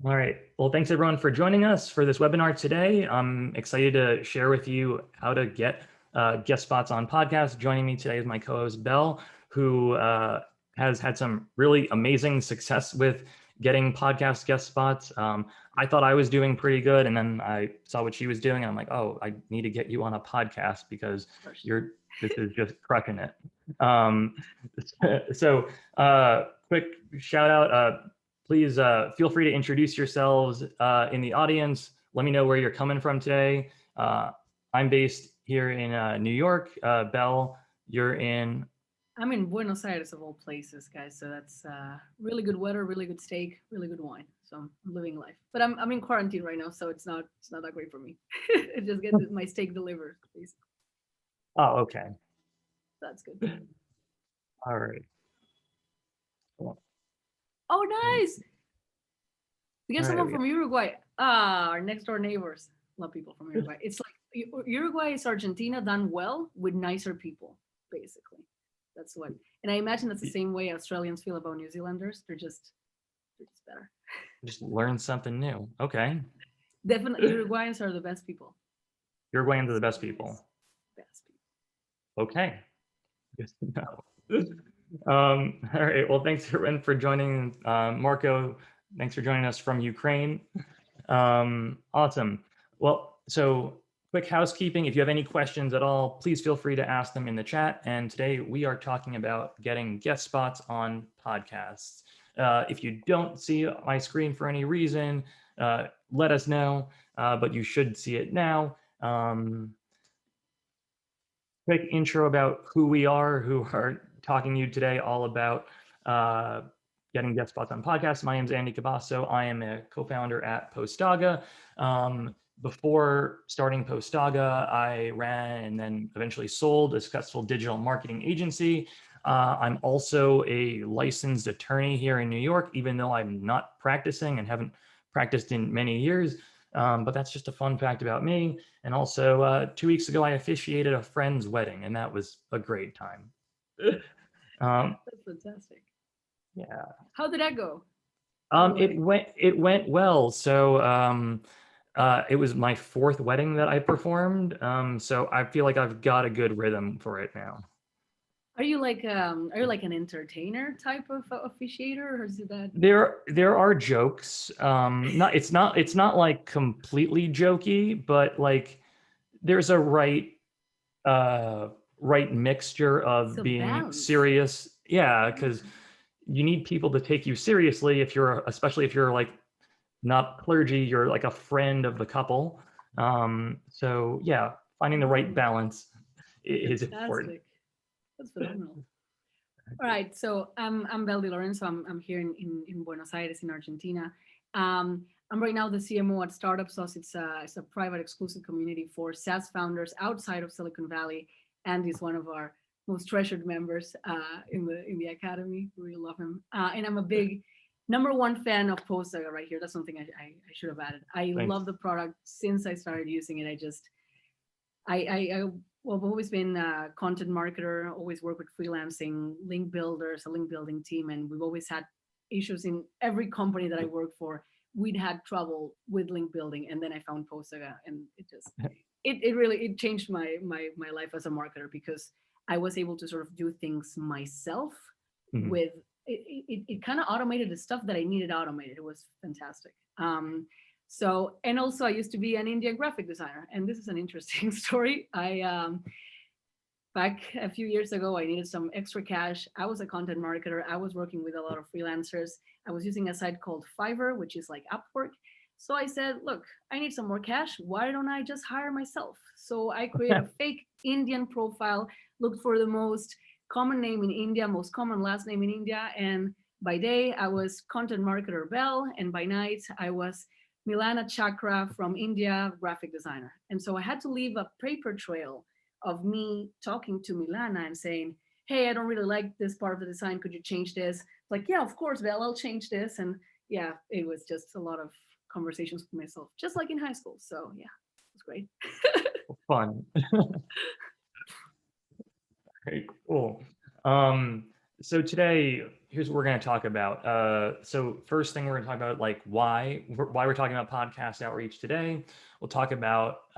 All right. Well, thanks everyone for joining us for this webinar today. I'm excited to share with you how to get guest spots on podcasts. Joining me today is my co-host Belle, who has had some really amazing success with getting podcast guest spots. I thought I was doing pretty good, and then I saw what she was doing, and I'm like, oh, I need to get you on a podcast because this is just crushing it. Um, so, quick shout out. Please feel free to introduce yourselves in the audience. Let me know where you're coming from today. I'm based here in New York. Belle, you're in. I'm in Buenos Aires of all places, guys. So that's really good weather, really good steak, really good wine. So I'm living life. But I'm in quarantine right now, so it's not that great for me. I just get my steak delivered, basically. Oh, okay. That's good. All right. Cool. Oh, nice. We All get right. someone from Uruguay. Ah, our next door neighbors. Love people from Uruguay. It's like Uruguay is Argentina done well with nicer people, basically. That's what. And I imagine that's the same way Australians feel about New Zealanders. They're just better. Just learn something new. Okay. Definitely, Uruguayans are the best people. Uruguayans are the So best nice, people. best people. Okay. Good to know. All right. Well, thanks everyone for joining. Marco, thanks for joining us from Ukraine. Awesome. Well, so quick housekeeping. If you have any questions at all, please feel free to ask them in the chat. And today we are talking about getting guest spots on podcasts. If you don't see my screen for any reason, let us know, but you should see it now. Quick intro about who we are, who are talking to you today, all about getting guest spots on podcasts. My name is Andy Cabasso. I am a co-founder at Postaga. Before starting Postaga, I ran and then eventually sold a successful digital marketing agency. I'm also a licensed attorney here in New York, even though I'm not practicing and haven't practiced in many years. But that's just a fun fact about me. And also, 2 weeks ago, I officiated a friend's wedding, and that was a great time. um, That's fantastic. yeah, How did that go? The wedding. it went well. So it was my fourth wedding that I performed. So I feel like I've got a good rhythm for it now. Are you like an entertainer type of officiator, or is it that? There are jokes. Not it's not like completely jokey, but like there's a uh, right mixture It's of a being balance. serious. Yeah, because Yeah. you need people to take you seriously if you're, especially if you're like not clergy, you're like a friend of the couple. So yeah, finding the right balance is important. Fantastic. That's phenomenal. All right, so I'm Bel Di Lorenzo. I'm here in Buenos Aires, in Argentina. I'm right now the CMO at Startup Sauce. It's a private exclusive community for SaaS founders outside of Silicon Valley, and he's one of our most treasured members in the academy. We really love him, and I'm a big number one fan of Postaga right here. That's something I should have added. I Thanks. love the product since I started using it. I well, I've always been a content marketer, always work with freelancing, link builders, a link building team, and we've always had issues in every company that I worked for. We'd had trouble with link building, and then I found Postaga, and it really it changed my life as a marketer because I was able to sort of do things myself Mhm. with it kind of automated the stuff that I needed automated. It was fantastic. So, and also I used to be an Indian graphic designer, and this is an interesting story. Back a few years ago, I needed some extra cash. I was a content marketer. I was working with a lot of freelancers. I was using a site called Fiverr, which is like Upwork. So I said, look, I need some more cash. Why don't I just hire myself? So I created a fake Indian profile, looked for the most common name in India, most common last name in India. And by day, I was content marketer Bell. And by night, I was Milana Chakra from India, graphic designer. And so I had to leave a paper trail of me talking to Milana and saying, hey, I don't really like this part of the design. Could you change this? Like, yeah, of course, Belle, I'll change this. And yeah, it was just a lot of conversations with myself, just like in high school. So yeah, it was great. Fun. Very cool. Um, So today, here's what we're going to talk about. So first thing we're going to talk about, like why we're talking about podcast outreach today. We'll talk about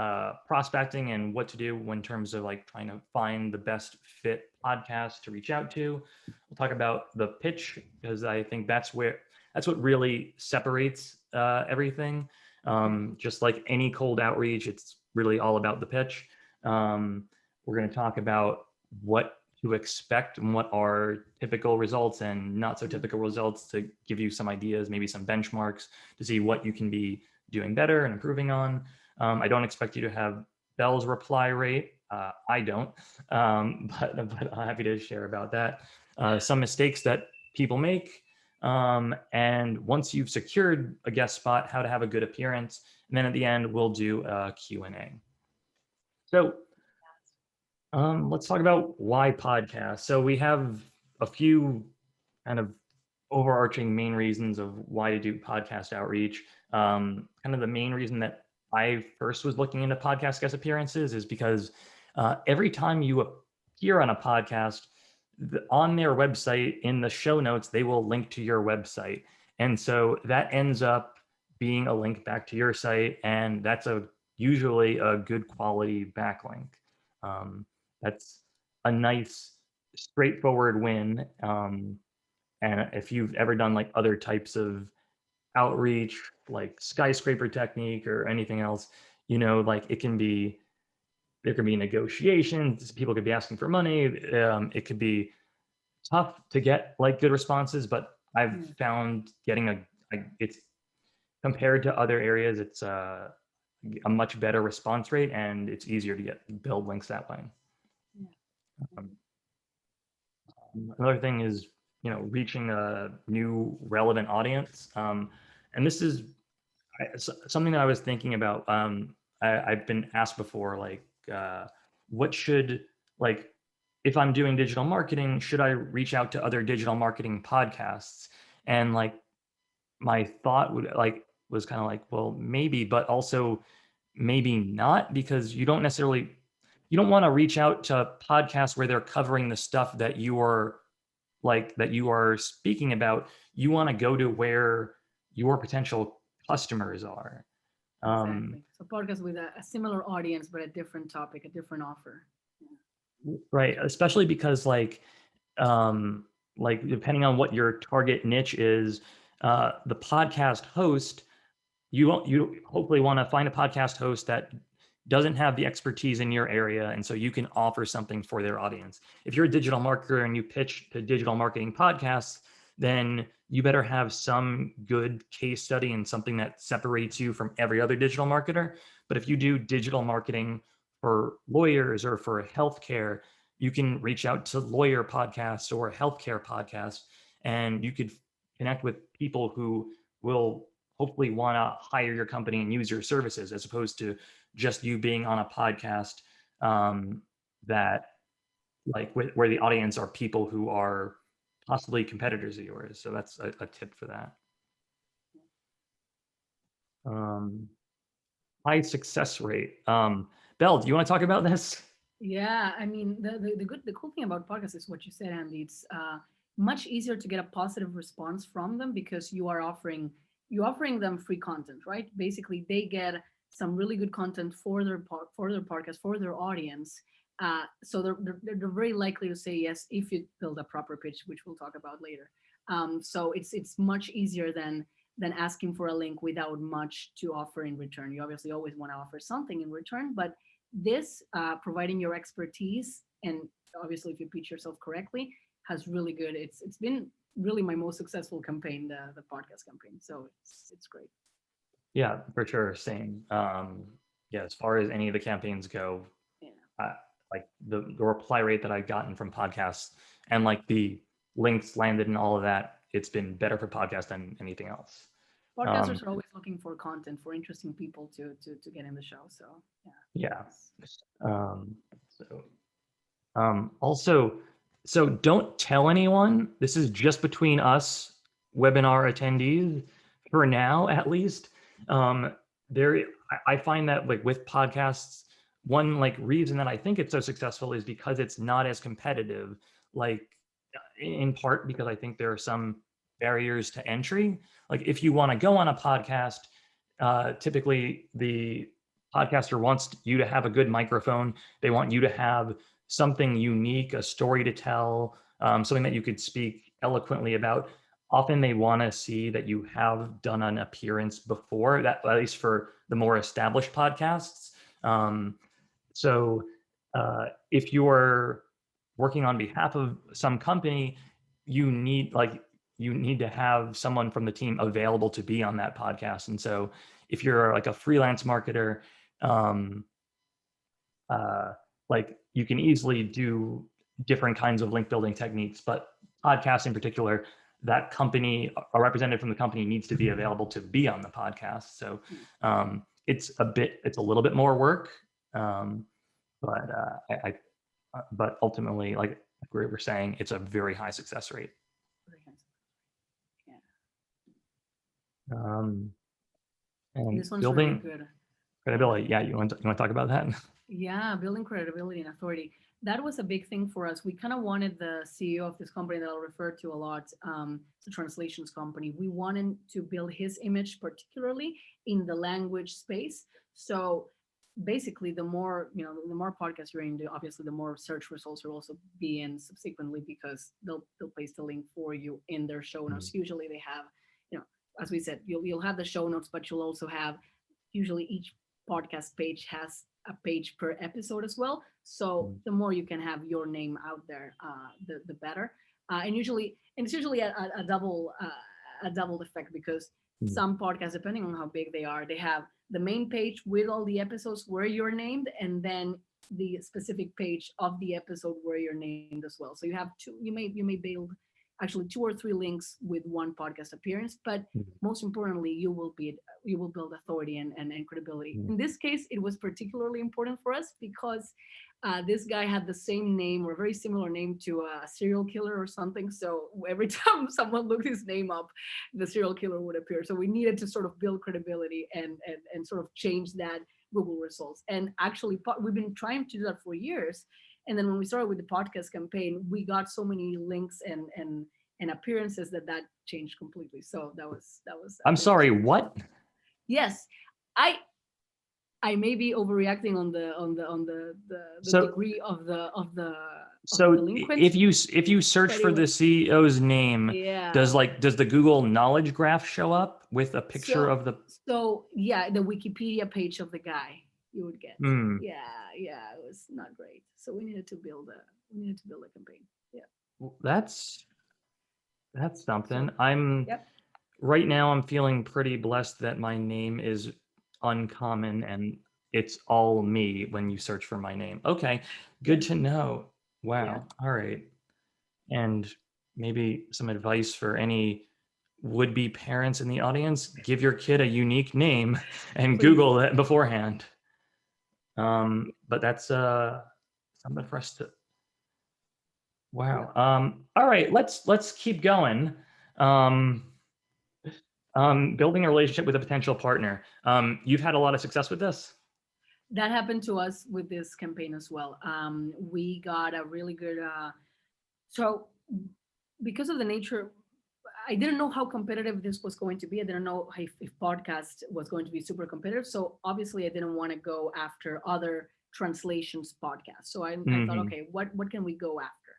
prospecting and what to do in terms of like trying to find the best fit podcast to reach out to. We'll talk about the pitch because I think that's what really separates everything. Just like any cold outreach, it's really all about the pitch. We're going to talk about what to expect and what are typical results and not so typical results to give you some ideas, maybe some benchmarks to see what you can be doing better and improving on. I don't expect you to have Bell's reply rate. I don't, but I'm happy to share about that. Some mistakes that people make. And once you've secured a guest spot, how to have a good appearance. And then at the end, we'll do a Q&A. So let's talk about why podcast. So we have a few kind of overarching main reasons of why to do podcast outreach. Kind of the main reason that I first was looking into podcast guest appearances is because every time you appear on a podcast, on their website in the show notes, they will link to your website. And so that ends up being a link back to your site. And that's usually a good quality backlink. That's a nice straightforward win. And if you've ever done like other types of outreach, like skyscraper technique or anything else, like there can be negotiations, people could be asking for money. It could be tough to get like good responses, but I've found getting it's compared to other areas, it's a much better response rate and it's easier to build links that way. Um, Another thing is, reaching a new relevant audience. And this is something that I was thinking about. I've been asked before, like, what should, like, if I'm doing digital marketing, should I reach out to other digital marketing podcasts? And like, my thought was kind of like, well, maybe, but also maybe not, because you don't want to reach out to podcasts where they're covering the stuff that you are speaking about. You want to go to where your potential customers are. Exactly. So podcast with a similar audience, but a different topic, a different offer. Right. Especially because depending on what your target niche is, the podcast host, you hopefully want to find a podcast host that doesn't have the expertise in your area, and so you can offer something for their audience. If you're a digital marketer and you pitch to digital marketing podcasts, then you better have some good case study and something that separates you from every other digital marketer. But if you do digital marketing for lawyers or for healthcare, you can reach out to lawyer podcasts or healthcare podcasts, and you could connect with people who will hopefully want to hire your company and use your services, as opposed to just you being on a podcast that where the audience are people who are possibly competitors of yours. So that's a tip for that. High success rate. Belle, do you want to talk about this? Yeah, I mean the cool thing about podcasts is what you said, Andy. It's much easier to get a positive response from them because you're offering them free content, right? Basically, they get some really good content for their podcast, for their audience. So they're very likely to say yes if you build a proper pitch, which we'll talk about later. So it's much easier than asking for a link without much to offer in return. You obviously always want to offer something in return, but this providing your expertise, and obviously if you pitch yourself correctly, has really good. It's been really my most successful campaign, the podcast campaign. So it's great. Yeah, for sure. Same. Yeah, as far as any of the campaigns go, Yeah. like the reply rate that I've gotten from podcasts and like the links landed and all of that, it's been better for podcast than anything else. Podcasters are always looking for content, for interesting people to get in the show. So yeah. Also, so don't tell anyone. This is just between us webinar attendees for now, at least. I find that like with podcasts, one like reason that I think it's so successful is because it's not as competitive. Like in part because I think there are some barriers to entry. Like if you want to go on a podcast, typically the podcaster wants you to have a good microphone. They want you to have something unique, a story to tell, something that you could speak eloquently about. Often they want to see that you have done an appearance before, that at least for the more established podcasts. So if you're working on behalf of some company, you need to have someone from the team available to be on that podcast. And so if you're like a freelance marketer, um, uh, like you can easily do different kinds of link building techniques, but podcasts in particular, that company, a representative from the company needs to be available to be on the podcast. So it's a little bit more work, but but ultimately, like we were saying, it's a very high success rate. And This one's really building good. credibility. Yeah, you want to talk about that? Yeah, building credibility and authority. That was a big thing for us. We kind of wanted the CEO of this company that I'll refer to a lot, it's a translations company. We wanted to build his image, particularly in the language space. So basically, the more the more podcasts you're into, obviously, the more search results will also be in subsequently because they'll place the link for you in their show notes. Usually, they have, as we said, you'll have the show notes, but you'll also have usually each podcast page has a page per episode as well. So the more you can have your name out there, the better. And it's usually a double effect because some podcasts, depending on how big they are, they have the main page with all the episodes where you're named, and then the specific page of the episode where you're named as well. So you have two. You may build actually 2 or 3 links with one podcast appearance, but most importantly, you will build authority and credibility. In this case, it was particularly important for us because this guy had the same name or a very similar name to a serial killer or something. So every time someone looked his name up, the serial killer would appear. So we needed to sort of build credibility and sort of change that Google results. And actually, we've been trying to do that for years. And then when we started with the podcast campaign, we got so many links and appearances that changed completely. So that was. I'm sorry. What? Yes, I may be overreacting on the degree of the delinquent. if you search for the CEO's name, yeah, does the Google knowledge graph show up with a picture of the? So yeah, the Wikipedia page of the guy you would get. Yeah, it was not great. So we needed to build a campaign. Yeah. Well, that's something. Right now I'm feeling pretty blessed that my name is uncommon and it's all me when you search for my name. Okay, good to know. Wow. Yeah. All right. And maybe some advice for any would-be parents in the audience: give your kid a unique name and Please. Google it beforehand. But that's something for us to. Wow. All right, let's keep going. Building a relationship with a potential partner. You've had a lot of success with this. That happened to us with this campaign as well. We got a really good. So because of the nature, I didn't know how competitive this was going to be. I didn't know if podcast was going to be super competitive. So obviously, I didn't want to go after other translations podcasts. So I thought, okay, what can we go after?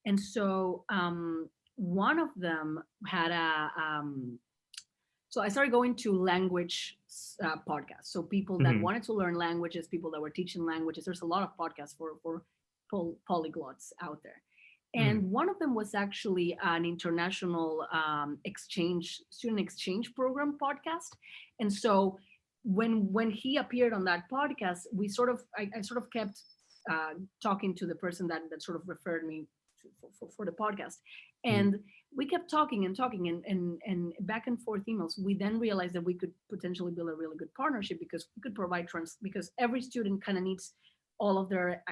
And so one of them had so I started going to language podcasts. So people that wanted to learn languages, people that were teaching languages. There's a lot of podcasts for polyglots out there. And one of them was actually an international student exchange program podcast. And so when he appeared on that podcast, I sort of kept talking to the person that sort of referred me for the podcast. And we kept talking and back and forth emails. We then realized that we could potentially build a really good partnership because we could provide because every student kind of needs all of their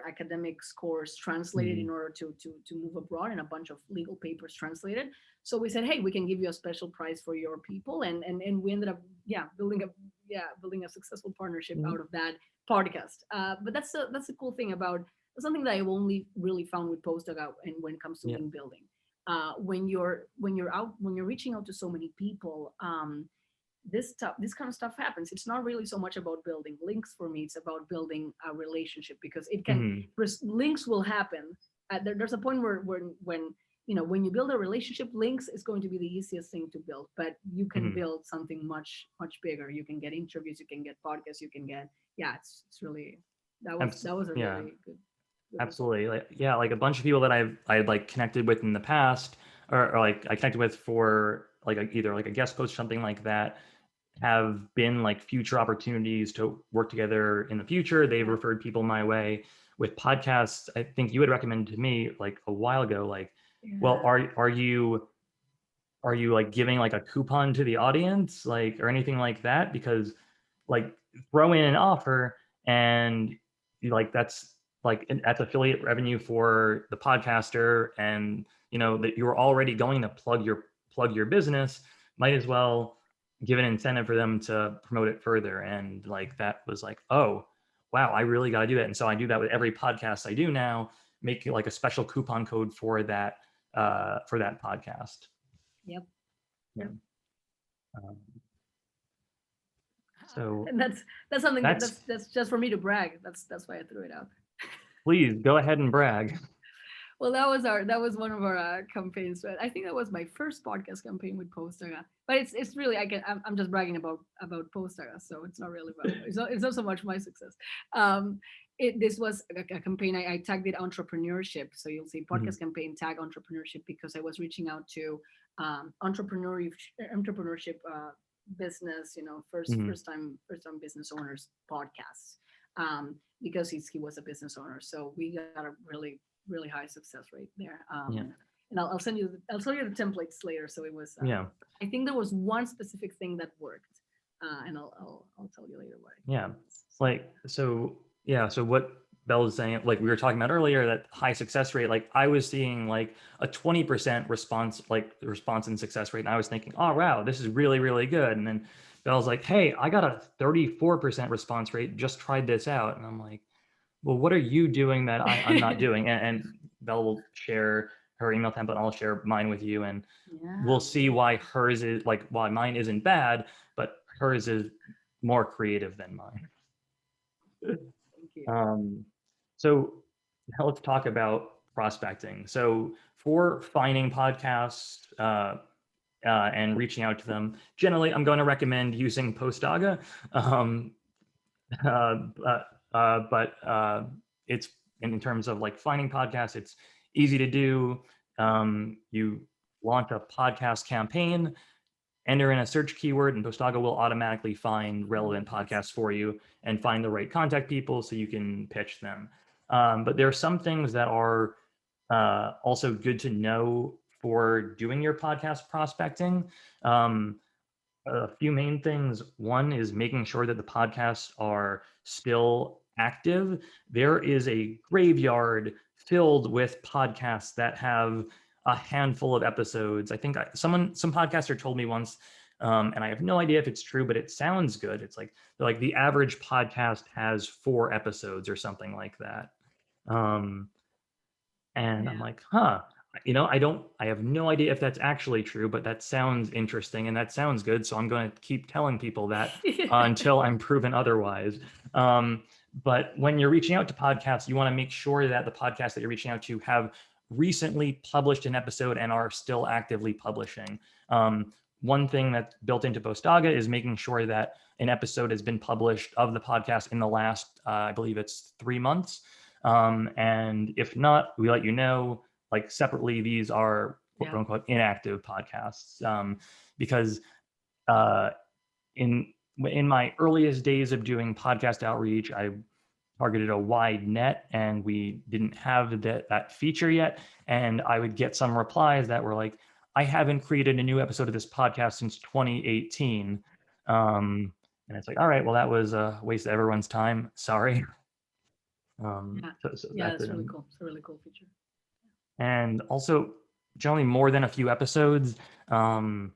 academic scores translated in order to move abroad, and a bunch of legal papers translated. So we said, hey, we can give you a special prize for your people, and we ended up building a successful partnership out of that podcast. But that's the cool thing about something that I've only really found with Postaga and when it comes to Yeah. link building. When you're reaching out to so many people, this kind of stuff happens. It's not really so much about building links for me. It's about building a relationship, because it can Mhm. links will happen. There's a point where when when you build a relationship, links is going to be the easiest thing to build, but you can Mhm. build something much bigger. You can get interviews, you can get podcasts, you can get, yeah, it's really, Abs- that was a yeah. really good result. Absolutely. Like, yeah, like a bunch of people that I had like connected with in the past, or like I connected with for like either like a guest post or something like that, have been like future opportunities to work together in the future. They've Yeah, referred people my way. With podcasts, I think you had recommended to me like a while ago, like, well, yeah, are you like giving like a coupon to the audience, like, or anything like that? Because like throw in an offer and like that's affiliate revenue for the podcaster, and that you're already going to plug your business, might as well give an incentive for them to promote it further. And like that was like, oh wow, I really got to do that. And so I do that with every podcast I do now, make like a special coupon code for that podcast. yep, Yeah. yep. um, so And that's something that's that's just for me to brag. That's why I threw it out. please go ahead and brag. Well, that was one of our campaigns. But I think that was my first podcast campaign with Postaga. But it's really, I'm just bragging about Postaga, so it's not really about, it's not so much my success. Um, this was a campaign. I tagged it entrepreneurship, so you'll see Mhm. podcast campaign tag entrepreneurship, because I was reaching out to entrepreneurship business, Mhm. first time business owners podcasts, because he was a business owner. So we got a really high success rate there. Yeah. And I'll show you the templates later. So it was, Yeah. I think there was one specific thing that worked, and I'll tell you later why. Yeah. So Like, so, yeah. So what Bell was saying, like we were talking about earlier, that high success rate, like I was seeing like a 20% response and success rate. And I was thinking, oh, wow, this is really, really good. And then Bell's like, hey, I got a 34% response rate. Just tried this out. And I'm like, well, what are you doing that I'm not doing? And Belle will share her email template, and I'll share mine with you, and we'll yeah, see why hers is like, why mine isn't bad, but hers is more creative than mine. thank you. Um, so now let's talk about prospecting. So for finding podcasts and reaching out to them, generally, I'm going to recommend using Postaga. Um, but it's in terms of like finding podcasts, it's easy to do. You launch a podcast campaign, enter in a search keyword, and Postaga will automatically find Oh, relevant that's podcasts for you and find the right contact people so you can pitch them. But there are some things that are also good to know for doing your podcast prospecting. Um, a few main things. One is making sure that the podcasts are still active. There is a graveyard filled with podcasts that have a handful of episodes. I think some podcaster told me once, and I have no idea if it's true, but it sounds good. It's like the average podcast has 4 episodes or something like that. Um, and I'm yeah. like, huh, I have no idea if that's actually true, but that sounds interesting and that sounds good. So I'm going to keep telling people that until I'm proven otherwise. Um, but when you're reaching out to podcasts, you want to make sure that the podcasts that you're reaching out to have recently published an episode and are still actively publishing. One thing that's built into Postaga is making sure that an episode has been published of the podcast in the last, I believe it's 3 months. And if not, we let you know. Like separately, these are quote Yeah, unquote inactive podcasts, because uh, in in my earliest days of doing podcast outreach, I targeted a wide net, and we didn't have that feature yet. And I would get some replies that were like, "I haven't created a new episode of this podcast since 2018." And it's like, all right, well, that was a waste of everyone's time. Sorry. yeah, So yeah. that's That's it. really cool. It's a really cool feature. And also generally more than a few episodes. um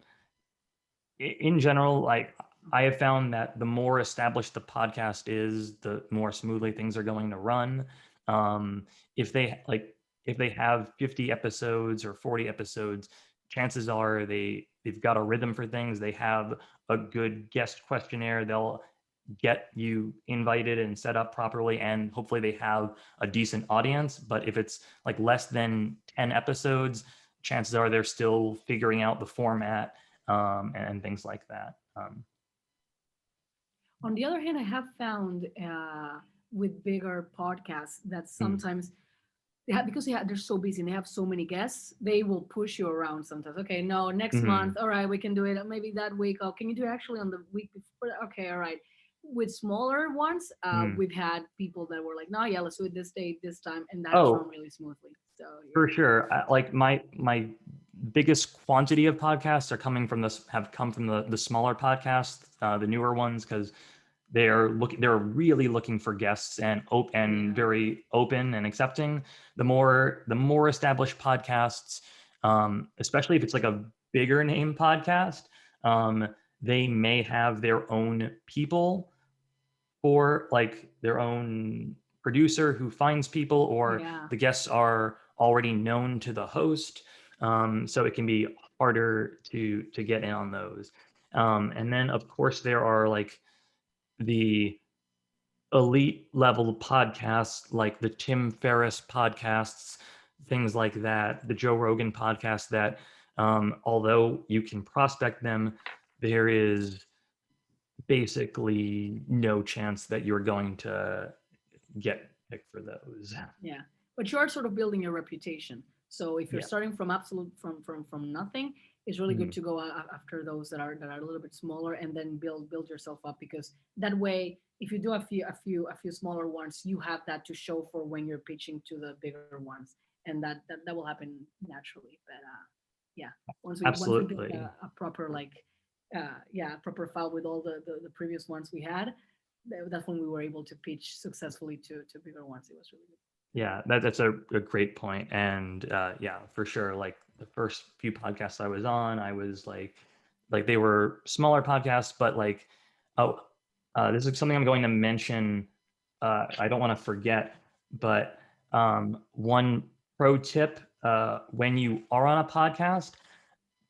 in general, like I have found that the more established the podcast is, the more smoothly things are going to run. If they like, if they have 50 episodes or 40 episodes, chances are they've got a rhythm for things. They have a good guest questionnaire. They'll get you invited and set up properly, and hopefully they have a decent audience. But if it's like less than 10 episodes, chances are they're still figuring out the format, and things like that. On the other hand, I have found with bigger podcasts that Mm, sometimes because they're so busy and they have so many guests, they will push you around sometimes. Okay, no, next month, mhm, all right, we can do it. Maybe that week. Oh, can you do it actually on the week before? Okay, all right. With smaller ones, mm. we've had people that were like, no, yeah, let's do it this date, this time, and that has run Oh, really smoothly. So for yeah, sure. Like my biggest quantity of podcasts are coming from this have come from the smaller podcasts, the newer ones, because they're really looking for guests and and yeah, very open and accepting. The more established podcasts, especially if it's like a bigger name podcast, um, they may have their own people, or like their own producer who finds people, or yeah. the guests are already known to the host. So it can be harder to get in on those. And then of course there are like the elite level podcasts, like the Tim Ferriss podcasts, things like that, the Joe Rogan podcast, that although you can prospect them, there is basically no chance that you're going to get picked for those. Yeah, but you are sort of building your reputation. So if you're Yeah. starting from absolute from nothing, it's really good Mm, to go after those that are a little bit smaller, and then build yourself up, because that way, if you do a few smaller ones, you have that to show for when you're pitching to the bigger ones, and that will happen naturally. But yeah, once we built absolutely. a proper proper file with all the previous ones we had, that's when we were able to pitch successfully to bigger ones. It was really good. Yeah, that's a great point. And yeah, for sure. Like the first few podcasts I was on, I was like they were smaller podcasts, but like, oh, this is something I'm going to mention. I don't want to forget, but one pro tip, when you are on a podcast,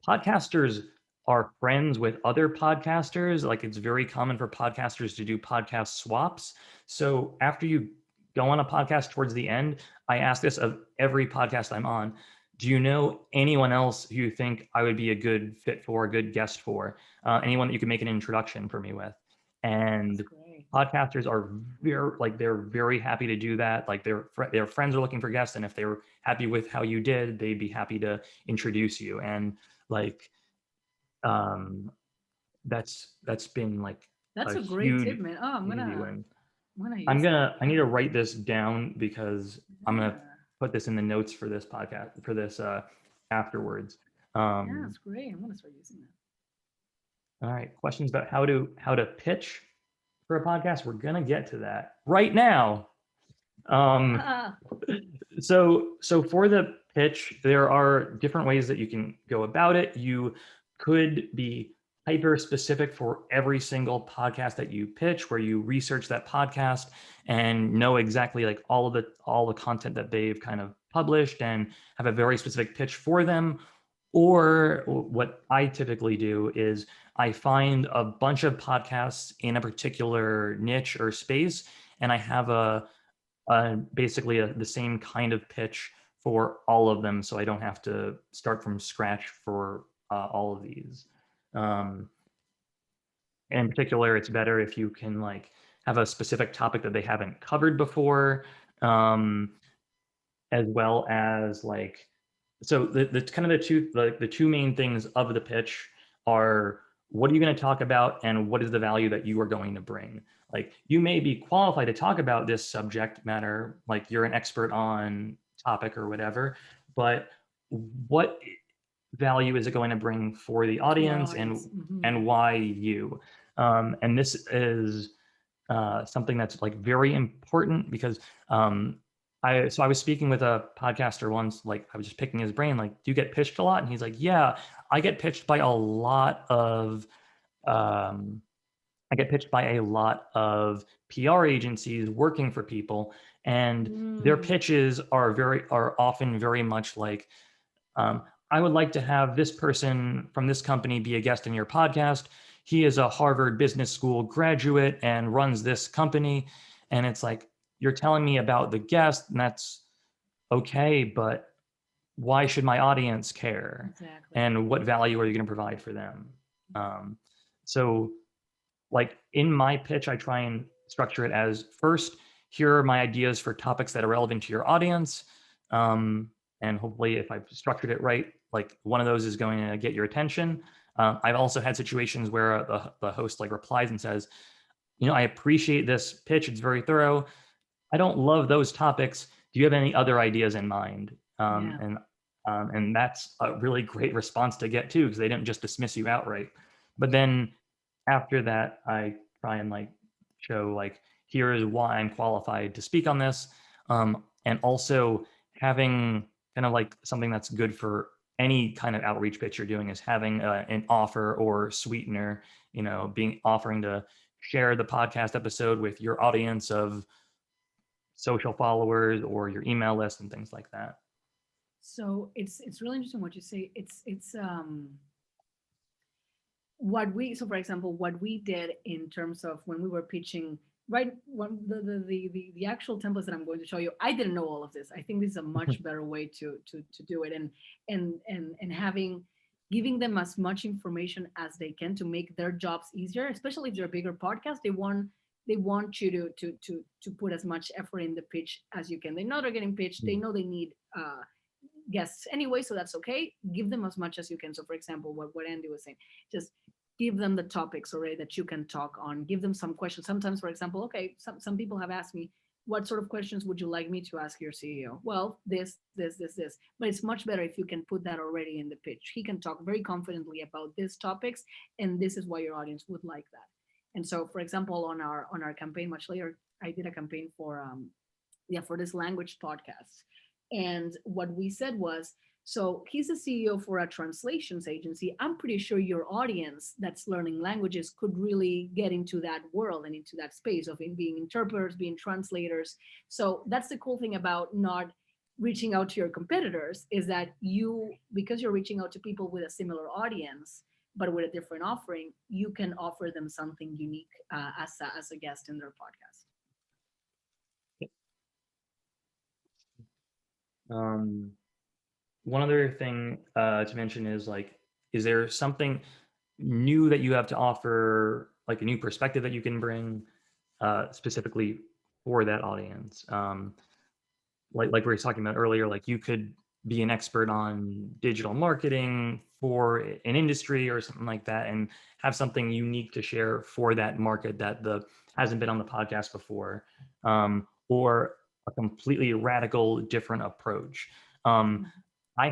podcasters are friends with other podcasters. Like it's very common for podcasters to do podcast swaps. So after you go on a podcast towards the end, I ask this of every podcast I'm on. Do you know anyone else who you think I would be a good fit for, a good guest for? Anyone that you could make an introduction for me with? That's And great. podcasters are they're very happy to do that. Like their friends are looking for guests, and if they're happy with how you did, they'd be happy to introduce you. And like um that's been like That's a a great tip, huge man. Oh, easy win. I'm gonna use that. I need to write this down because I'm gonna Yeah, put this in the notes for this podcast, for this afterwards. yeah, um that's great. I'm gonna start using that. all right, questions about how to pitch for a podcast. We're gonna get to that right now. um Ah, so for the pitch, there are different ways that you can go about it. You could be hyper specific for every single podcast that you pitch, where you research that podcast and know exactly like all the content that they've kind of published and have a very specific pitch for them. Or what I typically do is I find a bunch of podcasts in a particular niche or space, and I have basically the same kind of pitch for all of them, so I don't have to start from scratch for all of these. Um, in particular, it's better if you can like have a specific topic that they haven't covered before, um, as well as like, so the kind of the two main things of the pitch are, what are you going to talk about and what is the value that you are going to bring. Like you may be qualified to talk about this subject matter, like you're an expert on topic or whatever, but what value is it going to bring for the to our audience, audience. Hmm. and why you. And this is something that's like very important because I was speaking with a podcaster once, like I was just picking his brain, like, do you get pitched a lot? And he's like, yeah, I get pitched by a lot of um, I get pitched by a lot of PR agencies working for people, and their Mm, pitches are often very much like, um, I would like to have this person from this company be a guest in your podcast. He is a Harvard Business School graduate and runs this company. And it's like, you're telling me about the guest, and that's okay, but why should my audience care? exactly. And what value are you going to provide for them? Um, so, like in my pitch, I try and structure it as first, here are my ideas for topics that are relevant to your audience. And hopefully, if I've structured it right, like one of those is going to get your attention. I've also had situations where the host like replies and says, I appreciate this pitch. It's very thorough. I don't love those topics. Do you have any other ideas in mind? Yeah. And that's a really great response to get too, because they didn't just dismiss you outright. But then after that, I try and like show like, here is why I'm qualified to speak on this, and also having kind of like something that's good for any kind of outreach pitch you're doing is having an offer or sweetener. Being offering to share the podcast episode with your audience of social followers or your email list and things like that. So it's really interesting what you say. It's what we so for example what we did in terms of when we were pitching, right, one the actual templates that I'm going to show you, I didn't know all of this. I think this is a much better way to do it, and having giving them as much information as they can to make their jobs easier, especially if they're a bigger podcast. They want you to put as much effort in the pitch as you can. They know they're getting pitched, they know they need guests anyway, so that's okay. Give them as much as you can. So for example, what Andy was saying, just give them the topics already that you can talk on. Give them some questions. Sometimes, for example, okay, some people have asked me, what sort of questions would you like me to ask your CEO? Well, this. But it's much better if you can put that already in the pitch. He can talk very confidently about these topics, and this is why your audience would like that. And so, for example, on our campaign much later, I did a campaign for for this language podcast. And what we said was, so he's a CEO for a translations agency. I'm pretty sure your audience that's learning languages could really get into that world and into that space of being interpreters, being translators. So that's the cool thing about not reaching out to your competitors, is that you, because you're reaching out to people with a similar audience but with a different offering, you can offer them something unique as a guest in their podcast. Um, One other thing to mention is like, is there something new that you have to offer, like a new perspective that you can bring specifically for that audience? Like we were talking about earlier, like you could be an expert on digital marketing for an industry or something like that, and have something unique to share for that market that the hasn't been on the podcast before, or a completely radical different approach. Um, Mhm.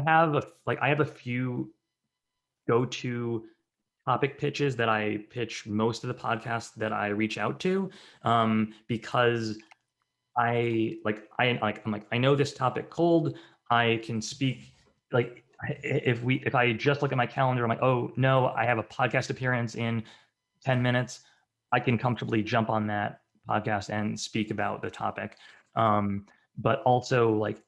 I have a few go-to topic pitches that I pitch most of the podcasts that I reach out to, because I'm like, I know this topic cold. I can speak like, if I just look at my calendar, I'm like, oh no, I have a podcast appearance in 10 minutes. I can comfortably jump on that podcast and speak about the topic. Um, but also like,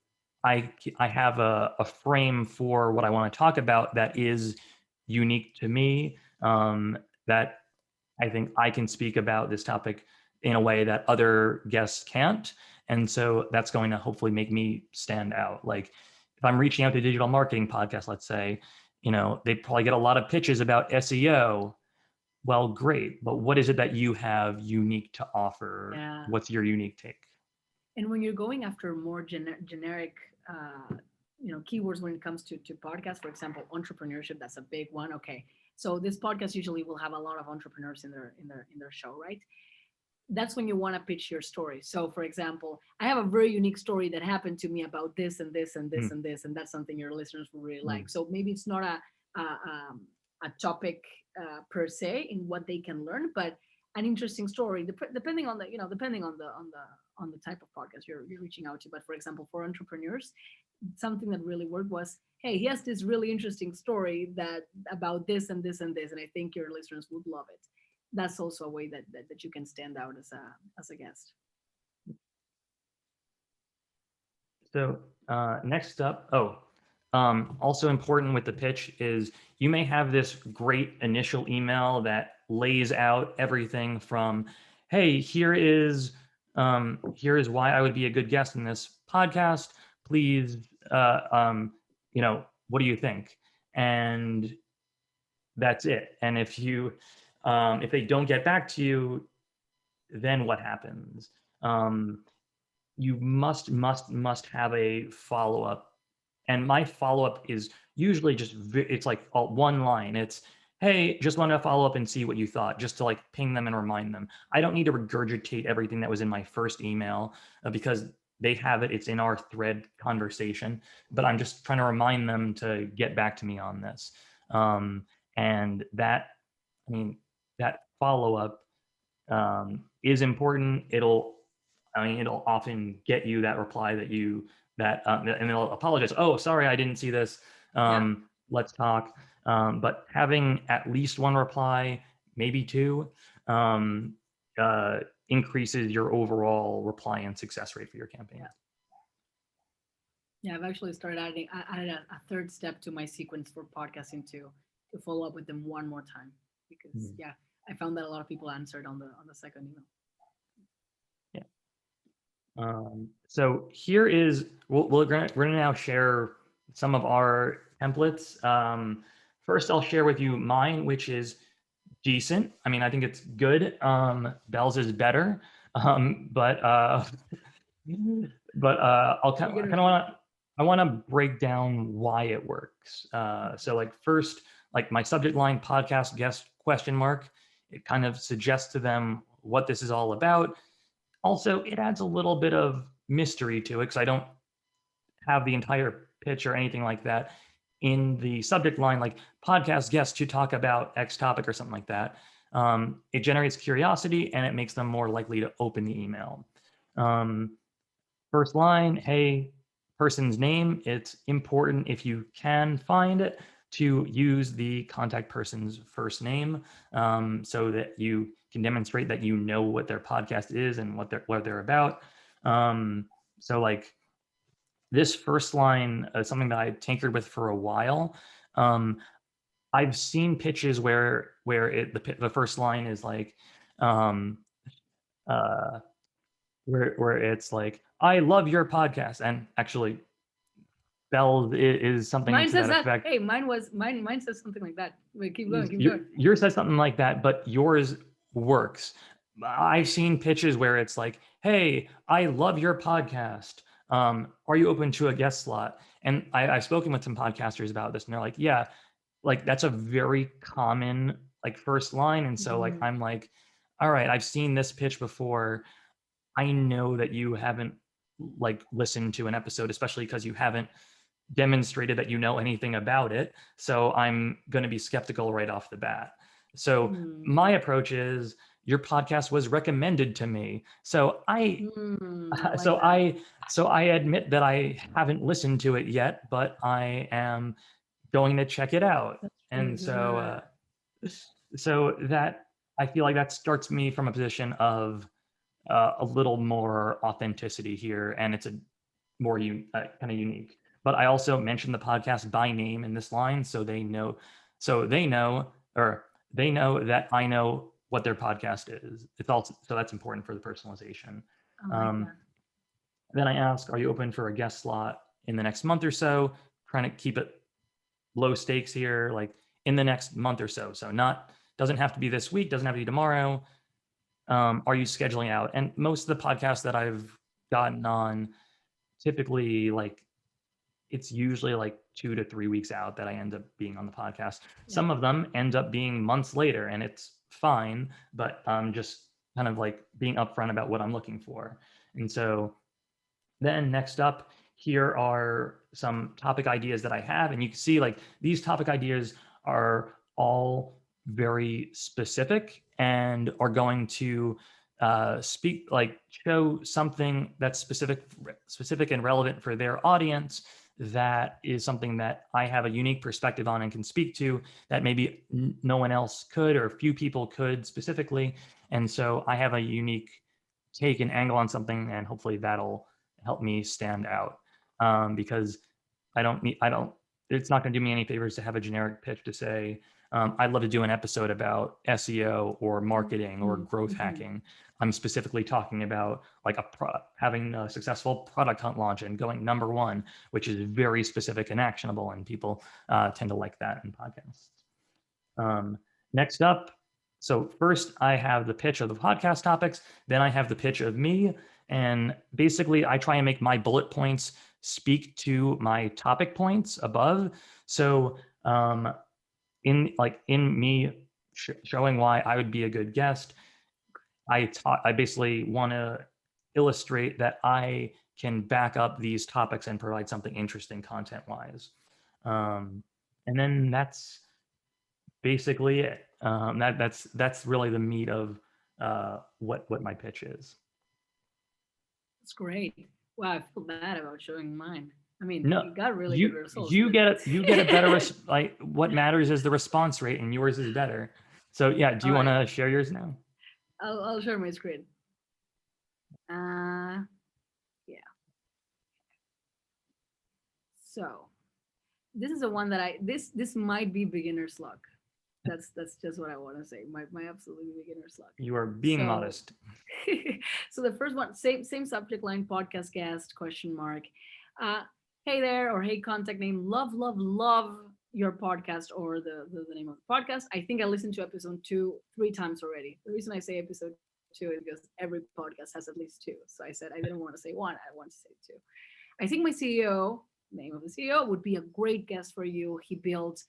I have a frame for what I want to talk about that is unique to me. That I think I can speak about this topic in a way that other guests can't. And so that's going to hopefully make me stand out. Like if I'm reaching out to digital marketing podcasts, let's say, they probably get a lot of pitches about SEO. Well, great. But what is it that you have unique to offer? Yeah. What's your unique take? And when you're going after more generic keywords when it comes to podcasts, for example, entrepreneurship, that's a big one. Okay, so this podcast usually will have a lot of entrepreneurs in their show, right? That's when you want to pitch your story. So for example, I have a very unique story that happened to me about this and this and this Mm, and this, and that's something your listeners will really mm, like. So maybe it's not a topic per se in what they can learn, but an interesting story, depending on the type of podcast you're reaching out to. But for example, for entrepreneurs, something that really worked was, hey, he has this really interesting story that about this and this and this, and I think your listeners would love it. That's also a way that you can stand out as a guest. So next up, also important with the pitch is you may have this great initial email that lays out everything from, hey, here is why I would be a good guest in this podcast. Please, what do you think? And that's it. And if they don't get back to you, then what happens? Um, you must have a follow up, and my follow up is usually just it's like one line. It's, hey, just want to follow up and see what you thought, just to like ping them and remind them. I don't need to regurgitate everything that was in my first email, because they have it, it's in our thread conversation, but I'm just trying to remind them to get back to me on this. And that, I mean, that follow up is important. It'll often get you that reply and they'll apologize. Oh, sorry, I didn't see this. Yeah. Let's talk. But having at least one reply, maybe two, um, uh, increases your overall reply and success rate for your campaign. Yeah, I've actually started added a third step to my sequence for podcasting to follow up with them one more time because yeah, I found that a lot of people answered on the second email. So here is, we're gonna now share some of our templates. First, I'll share with you mine, which is decent. I mean, I think it's good. Bell's is better, but I'll kind of want to break down why it works. So like first, like my subject line, podcast guest question mark, it kind of suggests to them what this is all about. Also, it adds a little bit of mystery to it because I don't have the entire pitch or anything like that in the subject line, like podcast guests to talk about X topic or something like that. It generates curiosity and it makes them more likely to open the email. First line, hey, person's name. It's important, if you can find it, to use the contact person's first name, so that you can demonstrate that you know what their podcast is and what they're about. So like this first line is something that I tinkered with for a while. I've seen pitches where the first line is like, uh, where it's like, I love your podcast, and actually Bell is something Mine to says that that. effect. Hey, mine says something like that. Wait, keep going, keep going. Yours says something like that, but yours works. I've seen pitches where it's like, hey, I love your podcast. Are you open to a guest slot? And I've spoken with some podcasters about this, and they're like, yeah, like that's a very common like first line. And so like I'm like, all right, I've seen this pitch before. I know that you haven't like listened to an episode, especially because you haven't demonstrated that you know anything about it. So I'm going to be skeptical right off the bat. So my approach is, your podcast was recommended to me. So I admit that I haven't listened to it yet, but I am going to check it out. And so that, I feel like that starts me from a position of a little more authenticity here, and it's a more kind of unique. But I also mentioned the podcast by name in this line, so they know that I know what their podcast is. It's also, so that's important for the personalization. Then I ask, are you open for a guest slot in the next month or so? Trying to keep it low stakes here, like in the next month or so. So doesn't have to be this week, doesn't have to be tomorrow. Are you scheduling out? And most of the podcasts that I've gotten on, typically like it's usually like 2 to 3 weeks out that I end up being on the podcast. Some of them end up being months later, and it's fine, but just kind of like being upfront about what I'm looking for. And so then next up, here are some topic ideas that I have. And you can see like these topic ideas are all very specific and are going to show something that's specific and relevant for their audience. That is something that I have a unique perspective on and can speak to, that maybe no one else could, or few people could specifically. And so I have a unique take and angle on something, and hopefully that'll help me stand out. because I don't, it's not going to do me any favors to have a generic pitch to say, I'd love to do an episode about SEO or marketing or growth Mhm. hacking. I'm specifically talking about like having a successful product hunt launch and going #1, which is very specific and actionable, and people tend to like that in podcasts. Next up, so first I have the pitch of the podcast topics, then I have the pitch of me, and basically I try and make my bullet points speak to my topic points above. So in me showing why I would be a good guest, I basically want to illustrate that I can back up these topics and provide something interesting content wise. And then that's basically it. That's really the meat of what my pitch is. That's great. Wow, I feel bad about showing mine. I mean, No, you got really good you results, you but get a better like what matters is the response rate, and yours is better. So yeah, do all you want right, to share yours now? I'll share my screen. Uh, yeah. So this is the one that this might be beginner's luck. That's just what I want to say. My absolutely beginner's luck. You are being So modest. so the first one, same subject line, podcast guest, question mark. Uh, hey there, or hey, contact name, love your podcast, or the name of the podcast. I think I listened to episode 2 3 times already. The reason I say episode 2 is because every podcast has at least two. So I said I didn't want to say one, I want to say two. I think my CEO, name of the CEO, would be a great guest for you. He built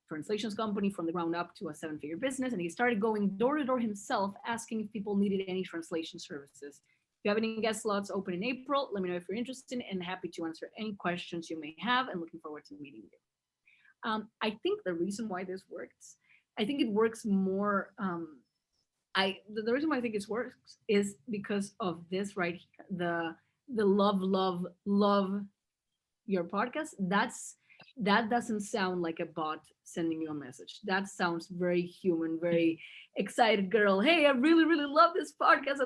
translations company from the ground up to a 7-figure business, and he started going door to door himself, asking if people needed any translation services. If you have any guest slots open in April, let me know if you're interested, and happy to answer any questions you may have, and looking forward to meeting you. I think the reason why this works, I think it works more. The reason why I think it works is because of this right here, the love your podcast. That doesn't sound like a bot sending you a message. That sounds very human, very excited girl. Hey, I really love this podcast.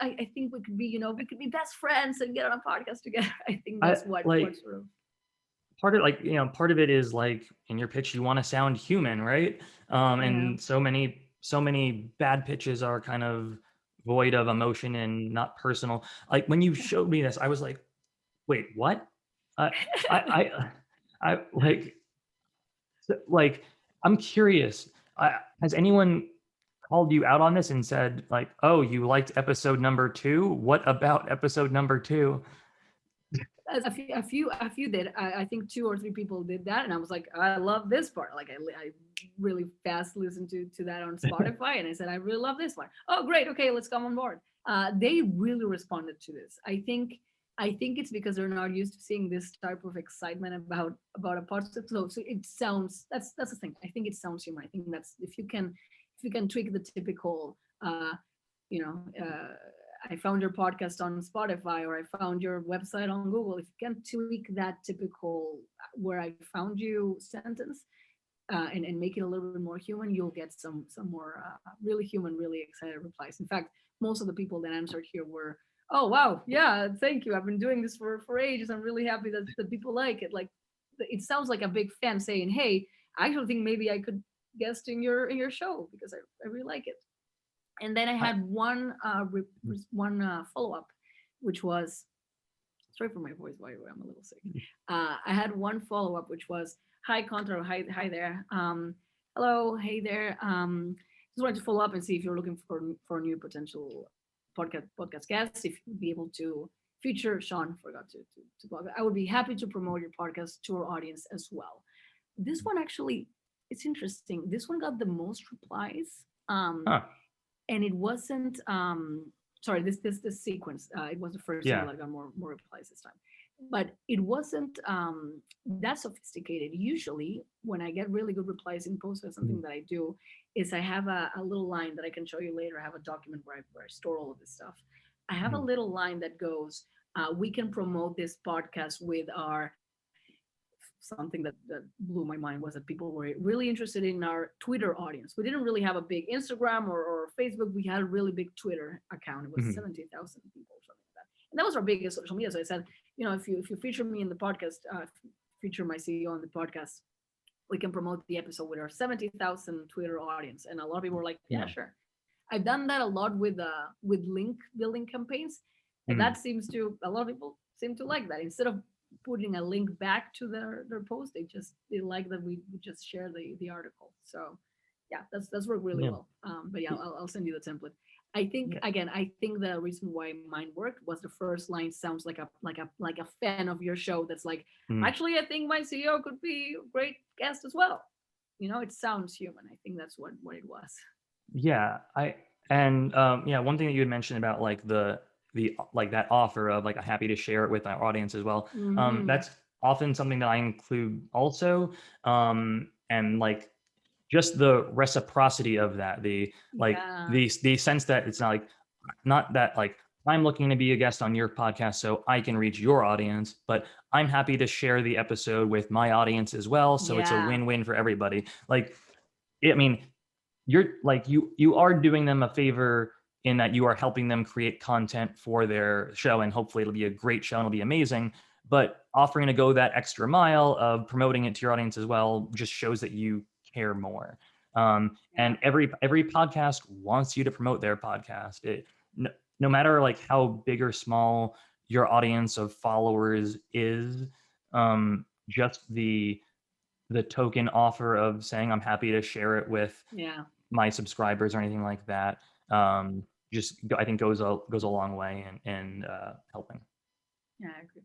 I think we could be, we could be best friends and get on a podcast together. I think I that's what like sort of. part of it is like in your pitch you want to sound human, right? Yeah. And so many bad pitches are kind of void of emotion and not personal. Like when you showed me this, I was like, wait, what? I I I like I'm curious. Has anyone called you out on this and said like, "Oh, you liked episode number 2? What about episode number 2?" A few did. I think 2 or 3 people did that, and I was like, I love this part. Like I really fast listened to that on Spotify, and I said, I really love this one. Oh, great. Okay, let's come on board. They really responded to this. I think it's because they're not used to seeing this type of excitement about a podcast. So it sounds, that's the thing. I think it sounds human. I think that's, if you can tweak the typical, you know. I found your podcast on Spotify, or I found your website on Google. If you can tweak that typical where I found you sentence, and make it a little bit more human, you'll get some more really human, really excited replies. In fact, most of the people that answered here were, oh wow, yeah, thank you. I've been doing this for ages. I'm really happy that the people like it. Like it sounds like a big fan saying, hey, I actually think maybe I could guest in your show because I really like it. And then I I, had one follow up, which was, sorry for my voice, by the way, I'm a little sick. I had one follow up, which was, hi Contra, hi there, hello, hey there, just wanted to follow up and see if you're looking for new potential podcast guests, if you'd be able to feature Sean. Forgot to plug. I would be happy to promote your podcast to our audience as well. This one actually, it's interesting. This one got the most replies. huh. And it wasn't, sorry, this sequence, it was the first email Yeah. that got more replies this time, but it wasn't that sophisticated. Usually when I get really good replies in posts, something that I do is I have a little line that I can show you later. I have a document where I store all of this stuff. I have a Mhm. little line that goes, we can promote this podcast with our, something that blew my mind was that people were really interested in our Twitter audience. We didn't really have a big Instagram or Facebook. We had a really big Twitter account. It was Mhm. 17,000 people or something like that. And that was our biggest social media. So I said, if you feature me in the podcast, feature my CEO on the podcast, we can promote the episode with our 70,000 Twitter audience. And a lot of people were like, yeah, Yeah. sure. I've done that a lot with link building campaigns, and Mhm. that seems to a lot of people seem to like that. Instead of putting a link back to their post, they like that we just share the article. So yeah, that's worked really Yeah. well. But yeah, I'll send you the template. I think Yeah. again, I think the reason why mine worked was the first line sounds like a fan of your show that's like, Mhm. actually, I think my CEO could be a great guest as well. It sounds human. I think that's what it was. Yeah, yeah, one thing that you had mentioned about like the like that offer of like I'm happy to share it with our audience as well. Hmm. That's often something that I include also. And like just the reciprocity of that, Yeah. the sense that it's not that like I'm looking to be a guest on your podcast so I can reach your audience, but I'm happy to share the episode with my audience as well. So it's a Yeah. win-win for everybody. Like, I mean, you're like you are doing them a favor in that you are helping them create content for their show, and hopefully it'll be a great show and it'll be amazing. But offering to go that extra mile of promoting it to your audience as well just shows that you care more. Yeah. And every podcast wants you to promote their podcast. No matter like how big or small your audience of followers is, just the token offer of saying I'm happy to share it with Yeah. my subscribers or anything like that, um, I think goes a long way in helping. Yeah, I agree.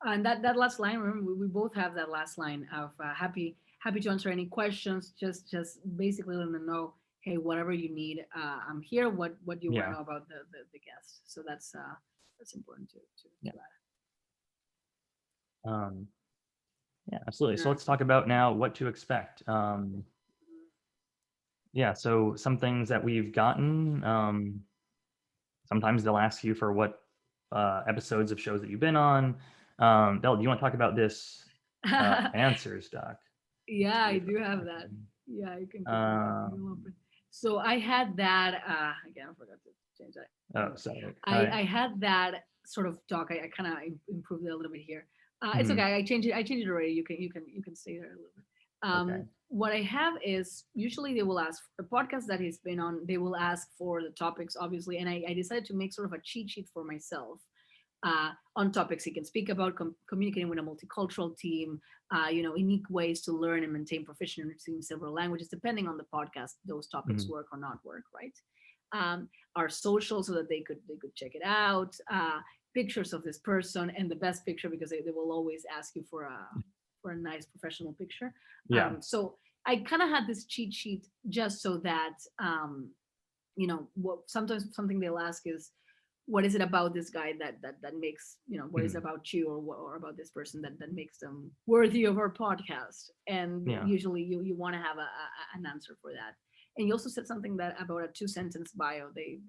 And that last line, remember, we both have that last line of happy to answer any questions. Just basically let them know, hey, whatever you need, I'm here. What do you want to Yeah, know about the guest? So that's important yeah, to um, yeah, absolutely. So add. let's talk about now what to expect. Yeah, so some things that we've gotten. Sometimes they'll ask you for what episodes of shows that you've been on. Del, do you want to talk about this Yeah. answers doc? Yeah, See I if do I have that. can. Yeah, you can keep going. You can Um, open. So I had that. Again, I forgot to change that. oh, Anyway, sorry. All I right. I had that sort of talk. I kind of improved it a little bit here. It's okay. Mhm. I changed it. I changed it already. You can stay there a little bit. Okay. What I have is usually they will ask the podcast that he's been on. They will ask for the topics, obviously, and I decided to make sort of a cheat sheet for myself on topics he can speak about, communicating with a multicultural team, unique ways to learn and maintain proficiency in several languages, depending on the podcast, those topics Mhm. work or not work, right? Our social, so that they could check it out, pictures of this person, and the best picture, because they will always ask you for a nice professional picture. Yeah. So I kind of had this cheat sheet just so that what sometimes something they'll ask is, what is it about this guy that makes, what is it Mhm. about you, or about this person that makes them worthy of our podcast? And Yeah. usually you want to have an answer for that. And you also said something that about a 2 sentence bio. They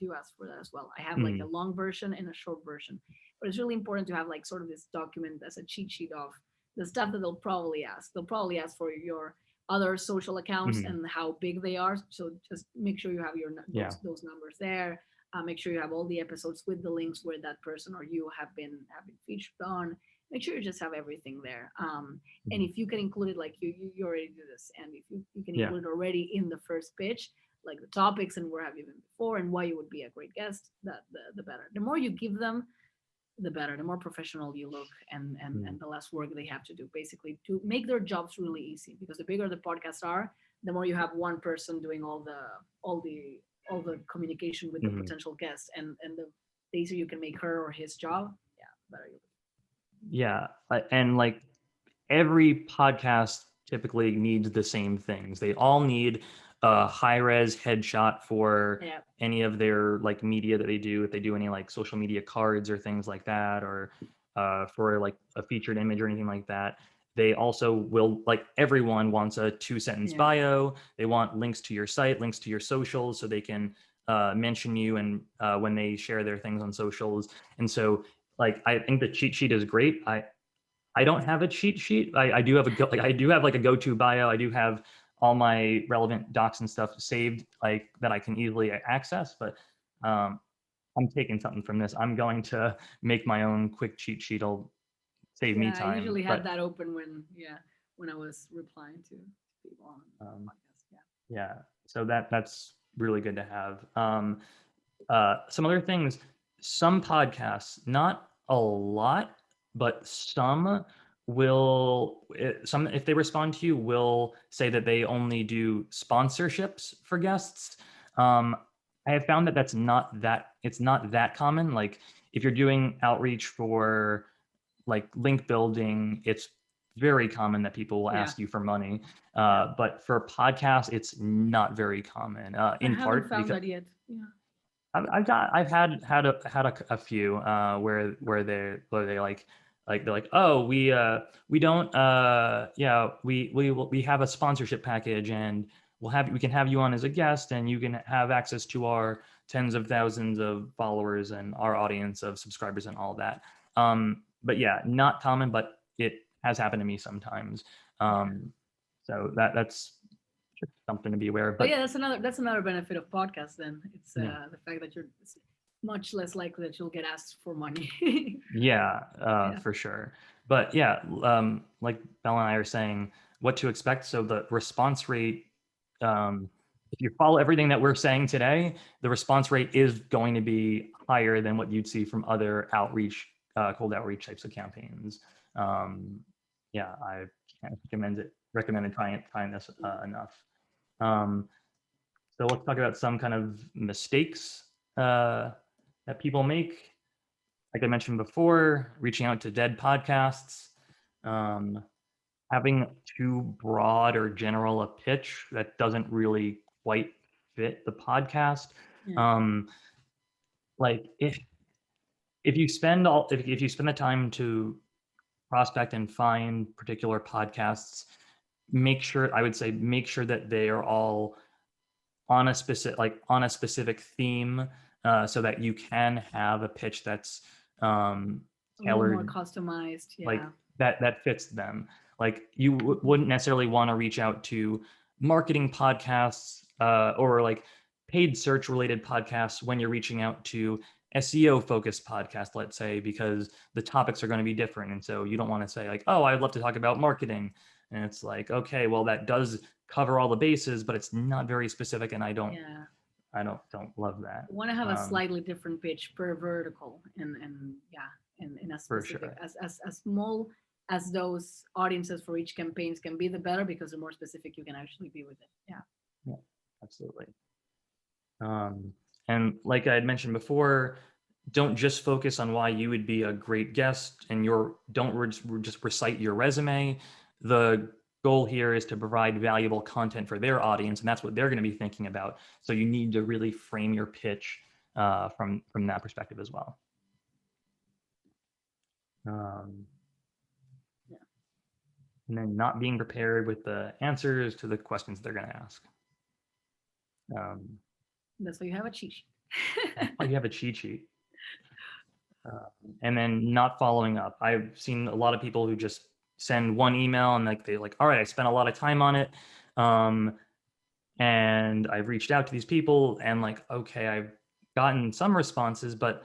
do ask for that as well. I have like a Mhm. long version and a short version, but it's really important to have like sort of this document as a cheat sheet of the stuff that they'll probably ask for your other social accounts Mhm. and how big they are. So just make sure you have Yeah. those numbers there. Make sure you have all the episodes with the links where that person or you have been featured on. Make sure you just have everything there. And Mhm. if you can include it, like you already do this, and if you can Yeah. include it already in the first pitch, like the topics and where have you been before and why you would be a great guest, that the better. The more you give them, the better. The more professional you look, and Mhm. the less work they have to do, basically, to make their jobs really easy. Because the bigger the podcasts are, the more you have one person doing all the communication with the Mhm. potential guest, and the easier you can make her or his job, yeah, the better you Yeah. And like every podcast typically needs the same things. They all need a high res headshot for yeah. any of their like media that they do. If they do any like social media cards or things like that, or for like a featured image or anything like that. They also will, like, everyone wants a 2 sentence Yeah. bio. They want links to your site, links to your socials, so they can mention you and when they share their things on socials. And so, like, I think the cheat sheet is great. I don't have a cheat sheet. I do have I do have like a go-to bio. I do have all my relevant docs and stuff saved, like that I can easily access. But um, I'm taking something from this. I'm going to make my own quick cheat sheet. It'll save me Yeah, I time. usually had But that open when I was replying to people on um, podcasts. Yeah. yeah, so that's really good to have. Some other things, some podcasts, not a lot, but some some, if they respond to you, will say that they only do sponsorships for guests. Um, I have found that it's not that common. Like if you're doing outreach for like link building, it's very common that people will Yeah. ask you for money. Yeah. But for podcasts, it's not very common. I In haven't part found because that yet. Yeah. I've had a few where they like they're like, oh, we don't yeah, we have a sponsorship package, and we can have you on as a guest, and you can have access to our tens of thousands of followers and our audience of subscribers and all that. But yeah, not common, but it has happened to me sometimes. Yeah. So that's just something to be aware of. But yeah, But that's another benefit of podcasts. Then it's yeah. the fact that you're it's much less likely that you'll get asked for money. Yeah, Yeah. for sure. But yeah, like Bella and I are saying, what to expect. So the response rate, if you follow everything that we're saying today, the response rate is going to be higher than what you'd see from other outreach, cold outreach types of campaigns. Um, yeah, I can't recommend trying this enough. Um, so let's talk about some kind of mistakes that people make, like I mentioned before, reaching out to dead podcasts, um, having too broad or general a pitch that doesn't really quite fit the podcast. Yeah. Um, like if you spend if you spend the time to prospect and find particular podcasts, I would say make sure that they are all on a specific theme, so that you can have a pitch that's um, A little more tailored, customized. like Yeah. that fits them. Like you wouldn't necessarily want to reach out to marketing podcasts, or like paid search related podcasts when you're reaching out to SEO focused podcasts, let's say, because the topics are going to be different. And so you don't want to say like, oh, I'd love to talk about marketing. And it's like, okay, well, that does cover all the bases, but it's not very specific. And Yeah. don't love that. Want to have a slightly different pitch per vertical, and yeah, in a For specific sure. as small as those audiences for each campaigns can be, the better, because the more specific you can actually be with it. Yeah. Yeah, absolutely. Um, and like I had mentioned before, don't just focus on why you would be a great guest and just recite your resume. The goal here is to provide valuable content for their audience, and that's what they're going to be thinking about. So you need to really frame your pitch from that perspective as well. Um, Yeah. and then not being prepared with the answers to the questions they're going to ask. That's why you have a cheat sheet. Oh, you have a cheat sheet. And then not following up. I've seen a lot of people who just send one email and like all right, I spent a lot of time on it, and I've reached out to these people, and like, okay, I've gotten some responses, but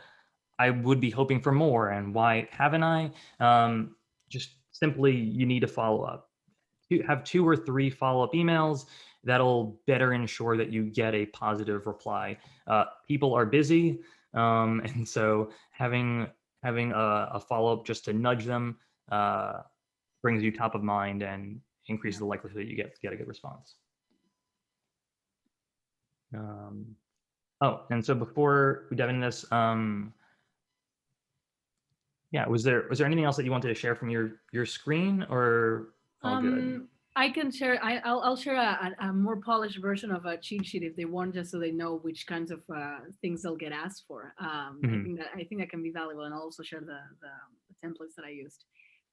I would be hoping for more. And why haven't I? Just simply, you need to follow up. You have 2 or 3 follow-up emails. That'll better ensure that you get a positive reply. People are busy, and so having a follow-up just to nudge them uh, brings you top of mind and increases Yeah. the likelihood that you get a good response. Oh, and so before we dive into this, yeah, was there anything else that you wanted to share from your screen, or all good? I can share. I'll share a more polished version of a cheat sheet if they want, just so they know which kinds of things they'll get asked for. Mm-hmm. I think that can be valuable, and I'll also share the templates that I used.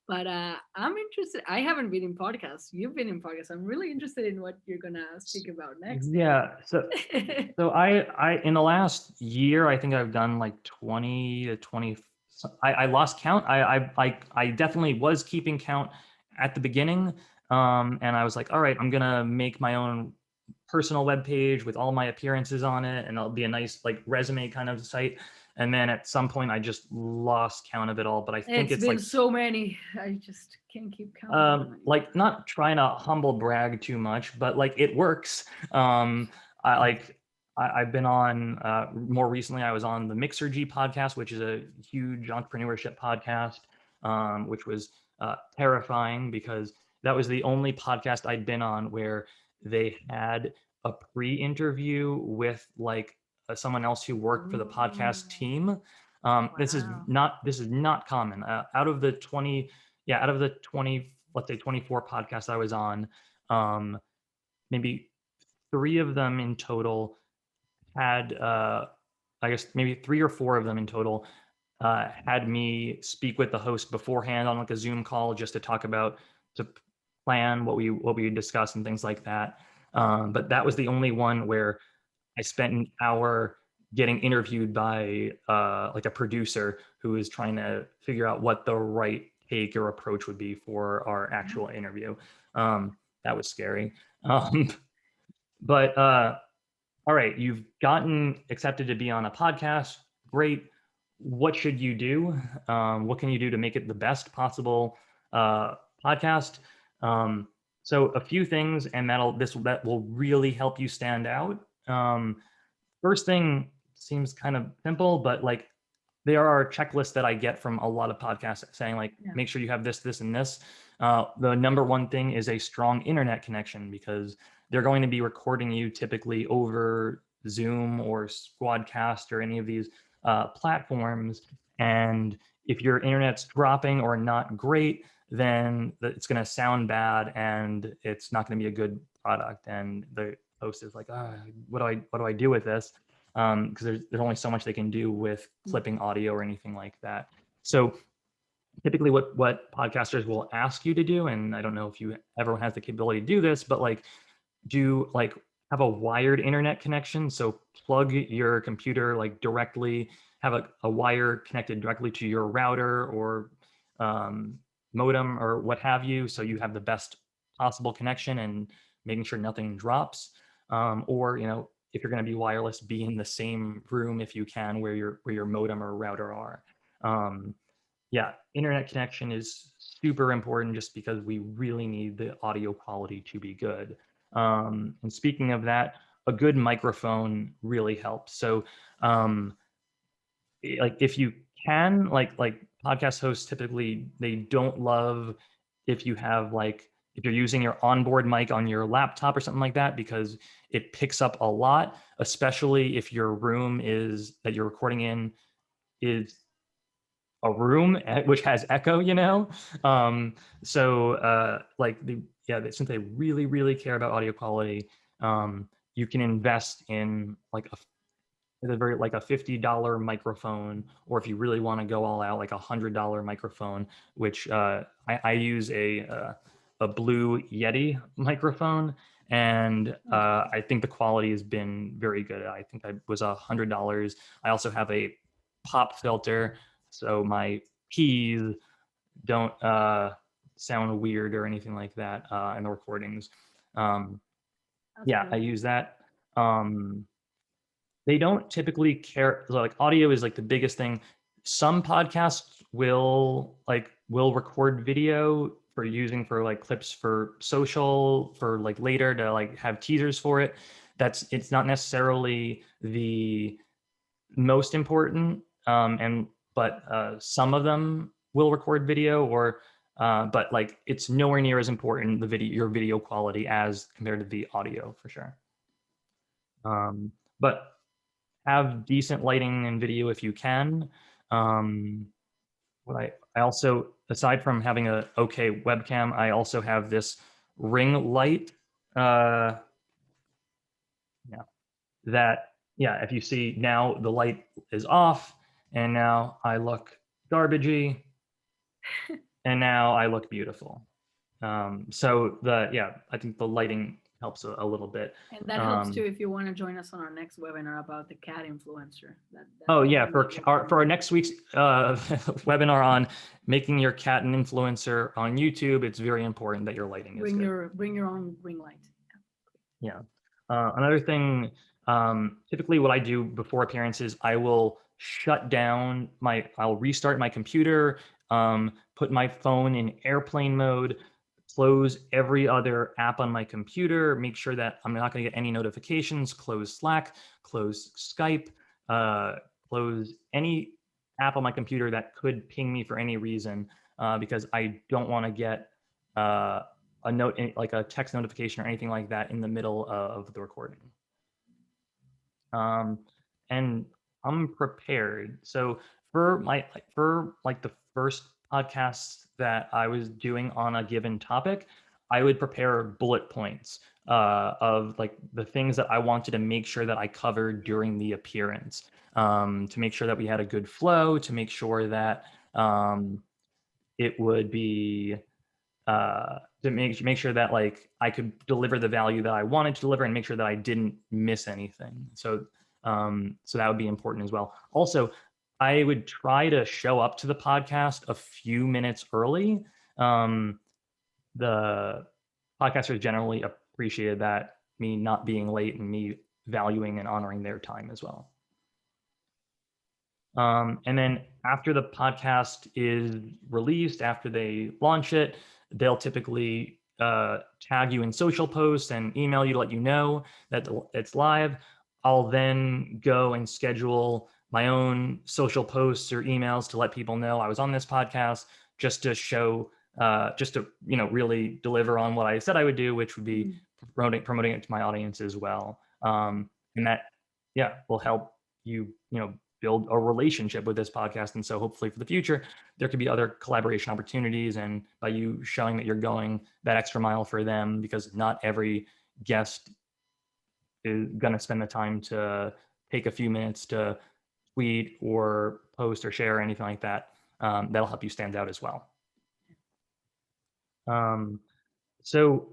But I'm interested. I haven't been in podcasts. You've been in podcasts. I'm really interested in what you're gonna speak about next. Yeah. So I in the last year, I think I've done like 20 to 20. I lost count. I definitely was keeping count at the beginning. And I was like, all right, I'm gonna make my own personal web page with all my appearances on it, and it'll be a nice like resume kind of site. And then at some point I just lost count of it all, but I think It's it's been like so many. I just can't keep count of them anymore. like not trying to humble brag too much, but like it works. I like I've been on more recently. I was on the Mixergy podcast, which is a huge entrepreneurship podcast, which was terrifying because that was the only podcast I'd been on where they had a pre-interview with like someone else who worked for the podcast Ooh, team. wow. This is not common. Out of the 20, yeah, out of the 20, let's say 24 podcasts I was on, um, maybe three of them in total had, I guess maybe three or four of them in total had me speak with the host beforehand on like a Zoom call just to talk about to plan what we discuss and things like that. But that was the only one where I spent an hour getting interviewed by like a producer who is trying to figure out what the right take or approach would be for our Mhm. actual interview. That was scary. Um, but all right, you've gotten accepted to be on a podcast. Great. What should you do? What can you do to make it the best possible uh, podcast? Um, so a few things, and that will really help you stand out. First thing seems kind of simple, but like there are checklists that I get from a lot of podcasts saying like, Yeah. make sure you have this, this, and this. The number one thing is a strong internet connection because they're going to be recording you typically over Zoom or Squadcast or any of these platforms. And if your internet's dropping or not great, then it's going to sound bad and it's not going to be a good product. And the host is like, what do I do with this? Because there's only so much they can do with clipping audio or anything like that. So typically what podcasters will ask you to do, and I don't know if everyone has the capability to do this, but like do like have a wired internet connection. So plug your computer like directly, have a wire connected directly to your router or um, modem or what have you. So you have the best possible connection and making sure nothing drops. Or, if you're going to be wireless, be in the same room if you can where your modem or router are. Um, yeah, internet connection is super important just because we really need the audio quality to be good. And speaking of that, a good microphone really helps. So, like if you can, like podcast hosts typically they don't love if you have like if you're using your onboard mic on your laptop or something like that because it picks up a lot, especially if your room is that you're recording in is a room which has echo, so like since they really really care about audio quality, you can invest in like a very like a $50 microphone, or if you really want to go all out, like $100 microphone, which I use a Blue Yeti microphone, and Okay. I think the quality has been very good. I think I was $100. I also have a pop filter, so my P's don't sound weird or anything like that in the recordings. Um, That's yeah, I great. use that. They don't typically care, like audio is like the biggest thing. Some podcasts will record video for using for like clips for social for like later to like have teasers for it. It's not necessarily the most important, and but some of them will record video, or but like it's nowhere near as important your video quality as compared to the audio for sure. But have decent lighting and video if you can. Um, I also, aside from having a okay webcam, I also have this ring light. Uh, yeah, that yeah. If you see now, the light is off, and now I look garbagey, and now I look beautiful. So I think the lighting helps a little bit. And that helps too Um, if you want to join us on our next webinar about the cat influencer. That Oh yeah, definitely will for come. our next week's webinar on making your cat an influencer on YouTube, it's very important that your lighting is good. Bring your own ring light. Yeah. Another thing, typically what I do before appearances, I will I'll restart my computer, put my phone in airplane mode, close every other app on my computer, make sure that I'm not going to get any notifications, close Slack, close Skype, uh, close any app on my computer that could ping me for any reason, because I don't want to get a note, like a text notification or anything like that in the middle of the recording. Um, and I'm prepared. So for like the first podcasts that I was doing on a given topic, I would prepare bullet points of like the things that I wanted to make sure that I covered during the appearance, to make sure that we had a good flow, to make sure that it would be to make sure that like I could deliver the value that I wanted to deliver and make sure that I didn't miss anything. So so that would be important as well. Also, I would try to show up to the podcast a few minutes early. Um, the podcasters generally appreciated that, me not being late and me valuing and honoring their time as well. And then after the podcast is released, after they launch it, they'll typically tag you in social posts and email you to let you know that it's live. I'll then go and schedule my own social posts or emails to let people know I was on this podcast, just to show, just to really deliver on what I said I would do, which would be promoting it to my audience as well. And that, yeah, will help you build a relationship with this podcast. And so hopefully for the future, there could be other collaboration opportunities. And by you showing that you're going that extra mile for them, because not every guest is going to spend the time to take a few minutes to tweet or post or share or anything like that, that'll help you stand out as well. So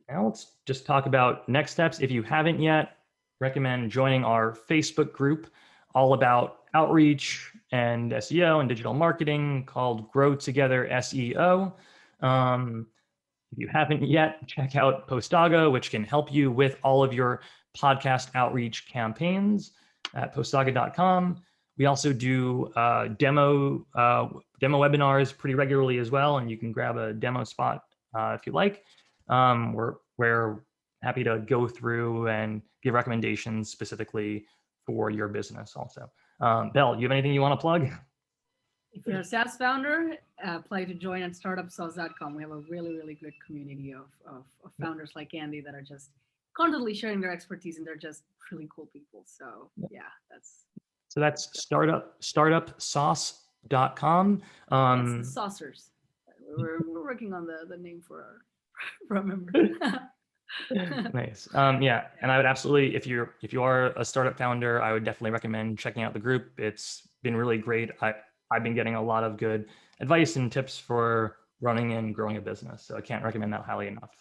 now let's just talk about next steps. If you haven't yet, recommend joining our Facebook group all about outreach and SEO and digital marketing, called Grow Together SEO. If you haven't yet, check out Postaga, which can help you with all of your podcast outreach campaigns at postaga.com. We also do demo webinars pretty regularly as well, and you can grab a demo spot if you like. We're happy to go through and give recommendations specifically for your business also. Belle, you have anything you want to plug? If you're a SaaS founder, apply to join at startupsauce.com. We have a really, really good community of founders like Andy that are just constantly sharing their expertise, and they're just really cool people. So yeah, that's startupsauce.com. Yes, the saucers. We're working on the name for our remember. Nice. Yeah, and I would absolutely, if you are a startup founder, I would definitely recommend checking out the group. It's been really great. I've been getting a lot of good advice and tips for running and growing a business, so I can't recommend that highly enough.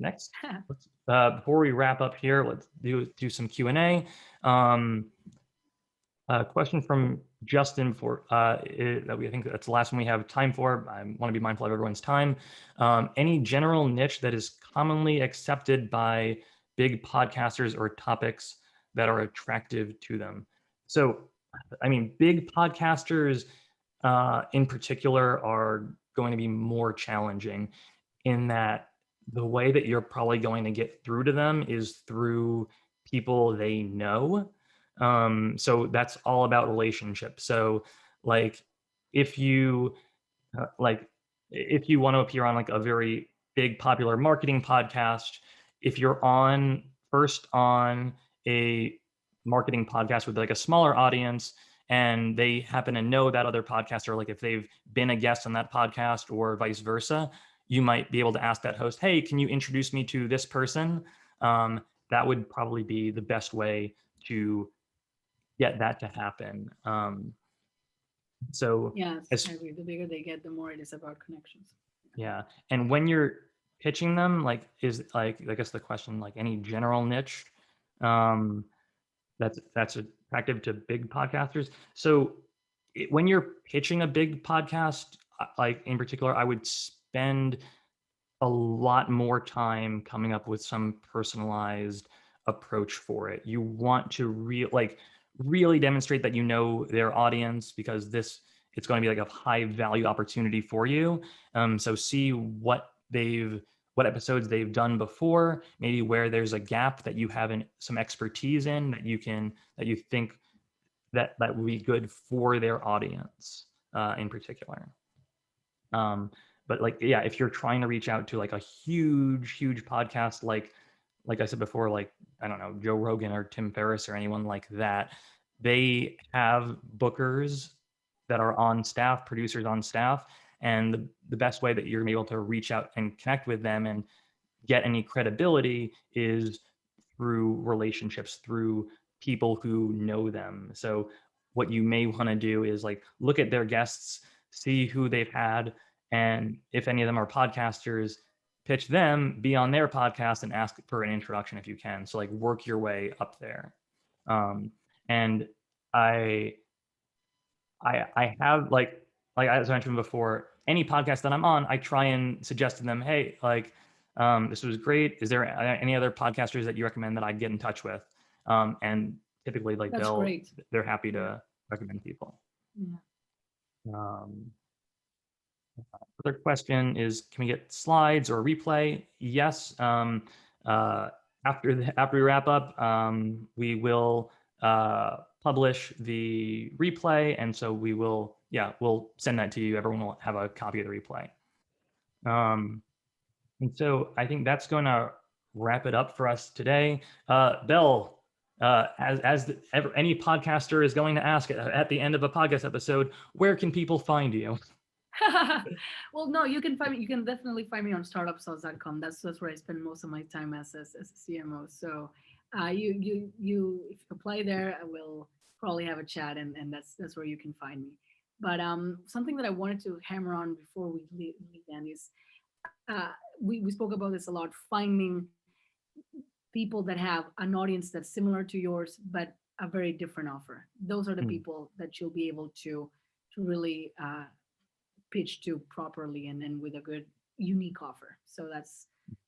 Next, before we wrap up here, let's do some Q&A. A question from Justin for that I think that's the last one we have time for. I want to be mindful of everyone's time. Any general niche that is commonly accepted by big podcasters or topics that are attractive to them? So, I mean, big podcasters in particular are going to be more challenging, in that the way that you're probably going to get through to them is through people they know. So that's all about relationships. So like if you if you want to appear on like a very big popular marketing podcast, if you're on first on a marketing podcast with like a smaller audience and they happen to know that other podcaster, like if they've been a guest on that podcast or vice versa, you might be able to ask that host, hey, can you introduce me to this person? That would probably be the best way to get that to happen. So yes, I agree. The bigger they get, the more it is about connections. Yeah, and when you're pitching them, like is like I guess the question, like any general niche that's attractive to big podcasters. So when you're pitching a big podcast, like in particular, I would spend a lot more time coming up with some personalized approach for it. You want to really demonstrate that you know their audience, because it's going to be like a high value opportunity for you. So see what episodes they've done before, maybe where there's a gap that you haven't some expertise in that you think that would be good for their audience in particular. But like, yeah, if you're trying to reach out to like a huge podcast, like I said before, like, I don't know, Joe Rogan or Tim Ferriss or anyone like that, they have bookers that are on staff, producers on staff. And the best way that you're gonna be able to reach out and connect with them and get any credibility is through relationships, through people who know them. So what you may want to do is like look at their guests, see who they've had, and if any of them are podcasters, pitch them, be on their podcast, and ask for an introduction if you can. So like work your way up there. And I I have like as I mentioned before, any podcast that I'm on, I try and suggest to them, hey, like this was great. Is there any other podcasters that you recommend that I get in touch with? And typically, like That's great. they're happy Yeah. to recommend people. Yeah. Um, Other question is, can we get slides or replay? Yes. After we wrap up, we will publish the replay, and so we'll send that to you. Everyone will have a copy of the replay. And so I think that's going to wrap it up for us today. Bill, any podcaster is going to ask at the end of a podcast episode, where can people find you? Well, no, you can find me. You can definitely find me on startupsauce.com. That's where I spend most of my time as a CMO. So, you if you apply there, I will probably have a chat, and that's where you can find me. But something that I wanted to hammer on before we leave Dan is, uh, we spoke about this a lot. Finding people that have an audience that's similar to yours, but a very different offer. Those are the people that you'll be able to really pitch to properly and with a good unique offer. So that's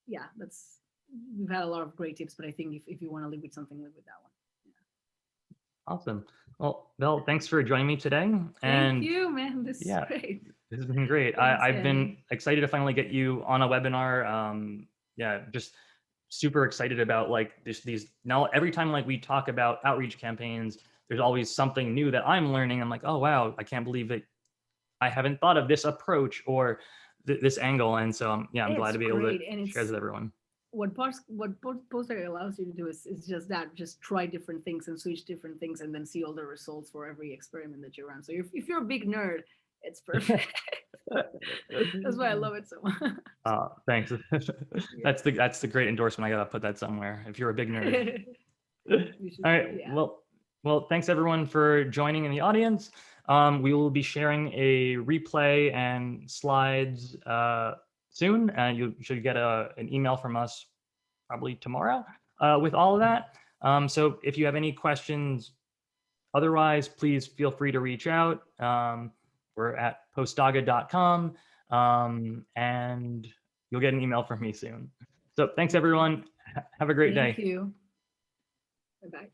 we've had a lot of great tips, but I think if you want to live with something, live with that one. Yeah. Awesome. Well, Bill, thanks for joining me today. Thank you, man. This is great. This has been great. Thanks, I've been Andy. excited to finally get you on a webinar. Yeah, just super excited about like these now every time like we talk about outreach campaigns, there's always something new that I'm learning. I'm like, oh wow, I can't believe that I haven't thought of this approach or this angle. And so I'm glad to be able to share this with everyone. What Postaga allows you to do is just that, just try different things and switch different things and then see all the results for every experiment that you run. So if you're a big nerd, it's perfect. That's why I love it so much. Thanks. That's the great endorsement. I gotta put that somewhere. If you're a big nerd. All right. Yeah. Well, thanks everyone for joining in the audience. We will be sharing a replay and slides soon. You should get an email from us probably tomorrow with all of that. So if you have any questions, otherwise, please feel free to reach out. We're at postaga.com, and you'll get an email from me soon. So thanks everyone. Have a great day. Thank you. Bye-bye.